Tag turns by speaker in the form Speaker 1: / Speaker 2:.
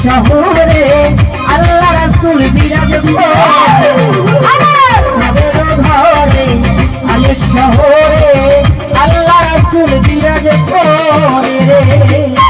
Speaker 1: শহরে আল্লাহ রাসূল বিরাজ করে ঘরে আলেক শহরে আল্লাহ রাসূল বিরাজ করে।